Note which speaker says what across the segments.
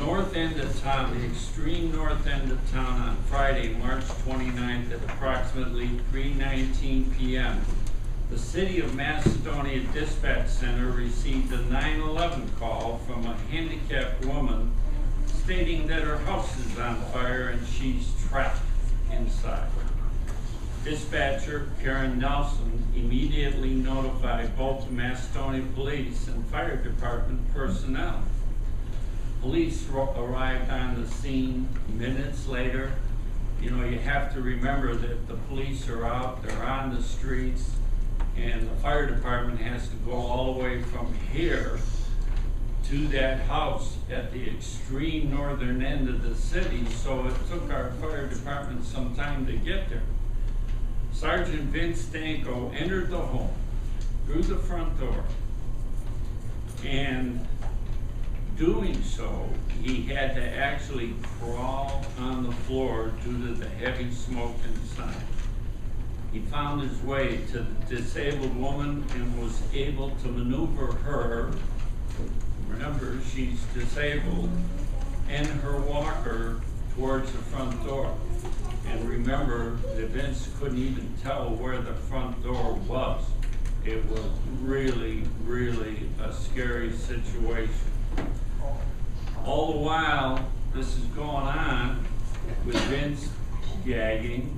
Speaker 1: north end of town, the extreme north end of town on Friday, March 29th at approximately 3:19 p.m. The City of Macedonia Dispatch Center received a 911 call from a handicapped woman stating that her house is on fire and she's trapped inside. Dispatcher Karen Nelson immediately notified both the Macedonia Police and Fire Department personnel. Police arrived on the scene minutes later. You know, you have to remember that the police are out, they're on the streets, and the fire department has to go all the way from here to that house at the extreme northern end of the city, so it took our fire department some time to get there. Sergeant Vince Danko entered the home through the front door, and doing so, he had to actually crawl on the floor due to the heavy smoke inside. He found his way to the disabled woman and was able to maneuver her, remember she's disabled, and her walker towards the front door. And remember that Vince couldn't even tell where the front door was. It was really, really a scary situation. All the while this is going on with Vince gagging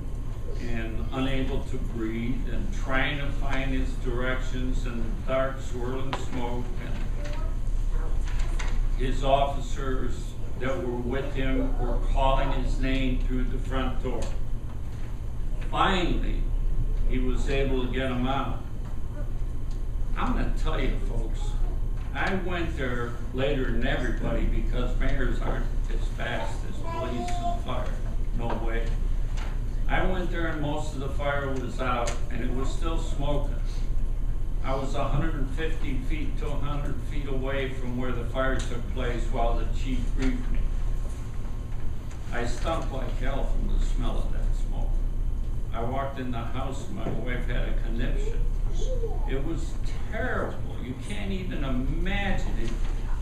Speaker 1: and unable to breathe and trying to find his directions in the dark swirling smoke, and his officers that were with him were calling his name through the front door. Finally, he was able to get him out. I'm going to tell you, folks, I went there later than everybody because mayors aren't as fast as police and fire. No way. I went there and most of the fire was out and it was still smoking. I was 150 feet to 100 feet away from where the fire took place while the chief briefed me. I stunk like hell from the smell of that smoke. I walked in the house and my wife had a conniption. It was terrible. You can't even imagine it.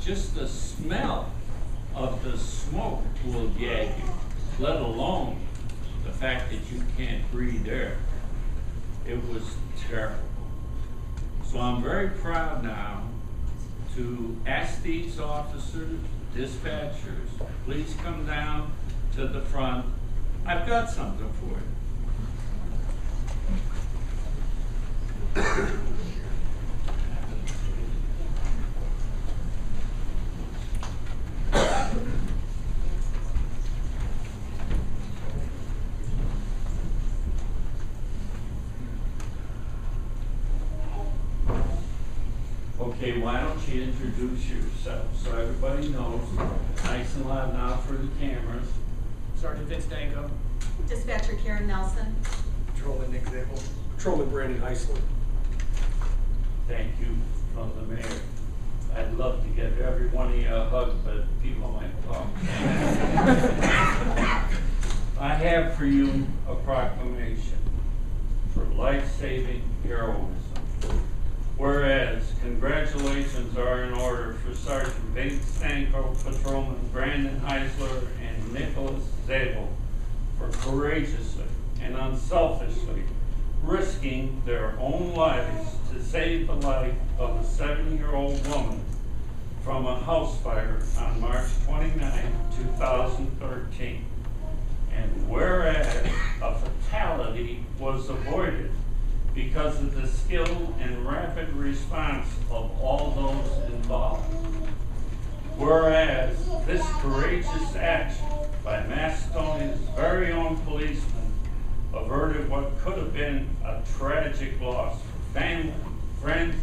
Speaker 1: Just the smell of the smoke will gag you, let alone the fact that you can't breathe air. It was terrible. So I'm very proud now to ask these officers, dispatchers, please come down to the front. I've got something for you. Okay, why don't you introduce yourself so everybody knows, nice and loud now for the cameras.
Speaker 2: Sergeant Vince Danko.
Speaker 3: Dispatcher Karen Nelson.
Speaker 2: Patrolman Nick Zabel. Patrolman Brandon Heisler.
Speaker 1: Thank you from the mayor. I'd love to give every one of you a hug, but people might talk. I have for you a proclamation for life-saving heroism. Whereas congratulations are in order for Sergeant Vince Danko, Patrolman Brandon Heisler, and Nicholas Zabel for courageously and unselfishly risking their own lives to save the life of a 70-year-old woman from a house fire on March 29, 2013. And whereas a fatality was avoided because of the skill and rapid response of all those involved. Whereas this courageous action by Macedonia's very own policemen averted what could have been a tragic loss for family, friends,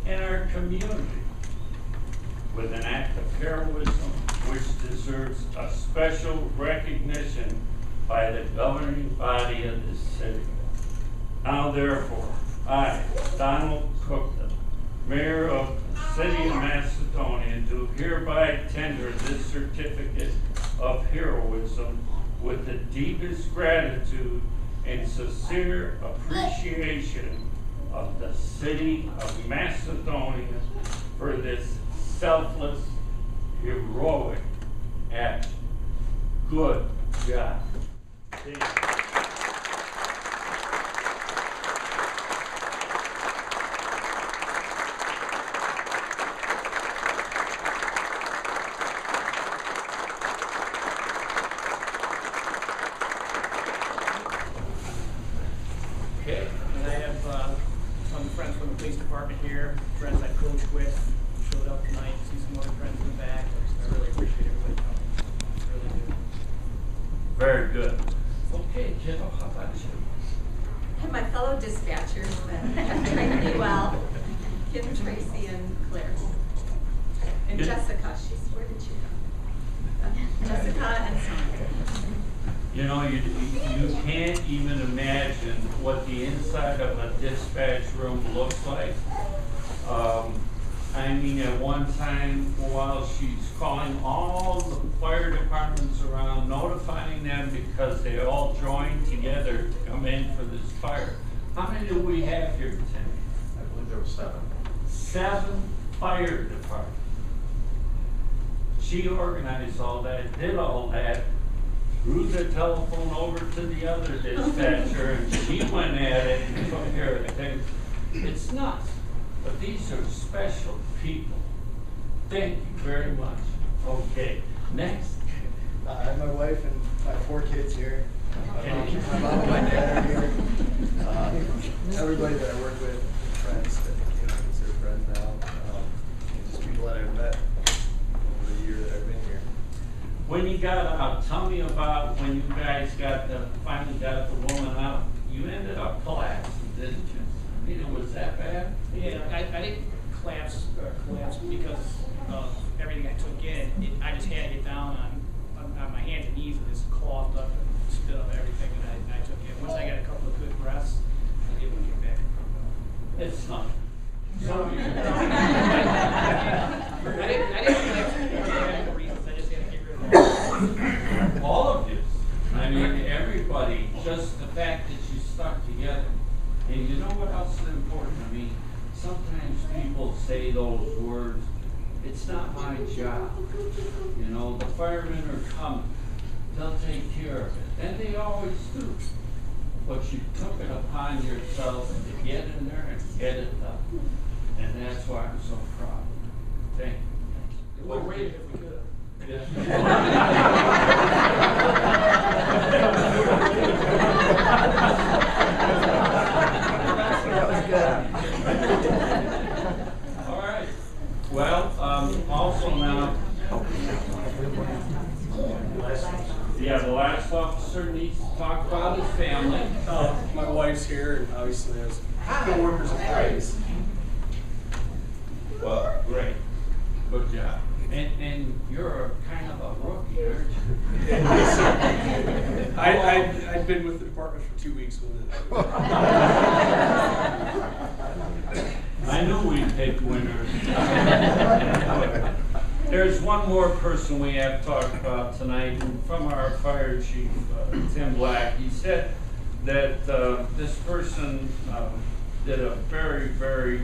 Speaker 1: and our community, with an act of heroism which deserves a special recognition by the governing body of this city. Now therefore, I, Donald Cookton, Mayor of the City of Macedonia, do hereby tender this certificate of heroism with the deepest gratitude and sincere appreciation of the City of Macedonia for this selfless, heroic action. Good job. Thank you. Okay.
Speaker 2: And I have some friends from the police department here, friends I coached with, showed up tonight, see some other friends in the back. I really appreciate everybody coming. Really do.
Speaker 1: Very good. Okay, Jenna, how about you?
Speaker 3: And my fellow dispatchers that have trained me well, Kim, Tracy, and Claire. And
Speaker 1: Yeah.
Speaker 3: Jessica, where did she go? Jessica and Sonia.
Speaker 1: You know, you can't even imagine what the inside of a dispatch room looks like. I mean, at one time, while she's calling all the fire departments around, notifying them because they all joined together to come in for this fire. How many do we have here, Lieutenant?
Speaker 4: I believe there were 7.
Speaker 1: 7 fire departments. She organized all that, did all that, threw the telephone over to the other dispatcher, and she went at it and took care of things. It's nuts, but these are special people. Thank you very much. Okay, next.
Speaker 5: I have my wife and my 4 kids here. My mom and my dad are here. Everybody that I work with, friends that I consider friends now. Just people that I've met over the year that I've been here.
Speaker 1: When you got out, tell me about when you guys finally got the woman out. You ended up collapsing, didn't you? I mean, it was that bad?
Speaker 2: Yeah, I didn't collapse because of everything I took in. I just had to get down on my hands and knees and just coughed up and spit up everything that I took in. Once I got a couple of good breaths, I was able to get back.
Speaker 1: It's not.
Speaker 2: I didn't collapse for medical reasons. I just had to get rid of all.
Speaker 1: All of this. I mean, everybody, just the fact that you stuck together. And you know what else is important to me? Sometimes people say those words, it's not my job. You know, the firemen are coming. They'll take care of it. And they always do. But you took it upon yourself to get in there and get it done. And that's why I'm so proud. Thank you.
Speaker 2: It would have rained if we could have.
Speaker 5: That was good.
Speaker 1: All right. Well, also now, yeah, the last officer needs to talk about his family.
Speaker 2: My wife's here, and obviously there's no workers of praise.
Speaker 1: Well, great. Good job. And you're kind of a rookie, aren't you?
Speaker 2: I've been with the department for 2 weeks with it.
Speaker 1: I knew we'd pick winners. There's one more person we have talked about tonight, and from our fire chief, Tim Black. He said that this person did a very, very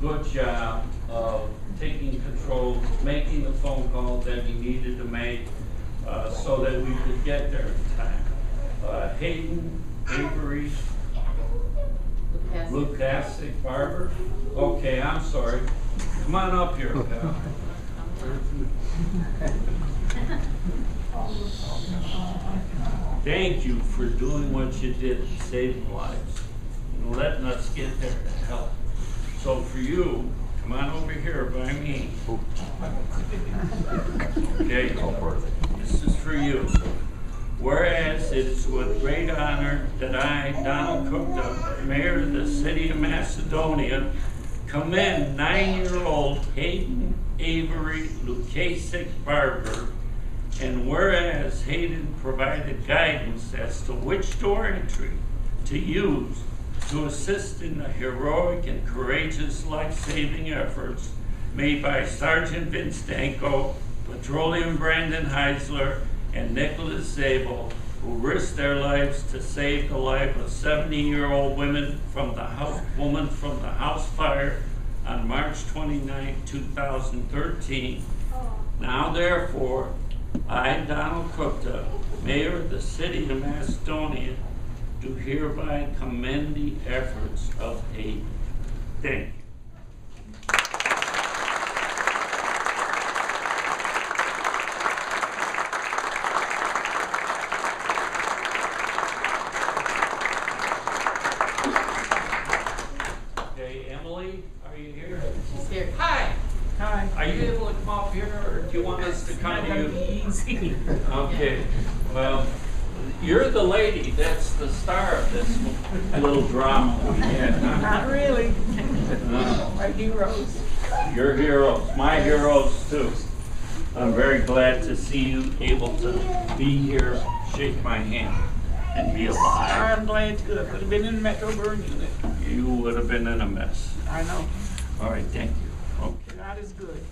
Speaker 1: good job of taking control, making the phone call that he needed to make so that we could get there in time. Hayden, Avery, Lukasik, Barber. Okay, I'm sorry. Come on up here, pal. Thank you for doing what you did to save lives and letting us get there to help. So for you, come on over here by me. Okay, this is for you. Whereas it is with great honor that I, Donald Cook, the mayor of the city of Macedonia, commend 9-year-old Hayden Avery Lukasik Barber, and whereas Hayden provided guidance as to which door entry to use to assist in the heroic and courageous life-saving efforts made by Sergeant Vince Danko, Petroleum Brandon Heisler, and Nicholas Zabel, who risked their lives to save the life of 70-year-old woman from the house fire on March 29, 2013. Now, therefore, I, Donald Crookta, Mayor of the City of Macedonia, do hereby commend the efforts of Hayden. Thank you. Okay, Emily, are you here?
Speaker 3: She's here.
Speaker 2: Hi. Hi.
Speaker 1: Are you able to come up here, or do you want us to come to you?
Speaker 2: Easy.
Speaker 1: Okay, well, you're the lady that's the star of this little drama we had, huh?
Speaker 4: Not really.
Speaker 1: Uh,
Speaker 4: My heroes.
Speaker 1: Your heroes, my heroes too. I'm very glad to see you able to be here, shake my hand, and be alive.
Speaker 4: I'm glad to. I could have been in the Metro Burn Unit.
Speaker 1: You would have been in a mess.
Speaker 4: I know.
Speaker 1: All right, thank you. Okay.
Speaker 4: God is good.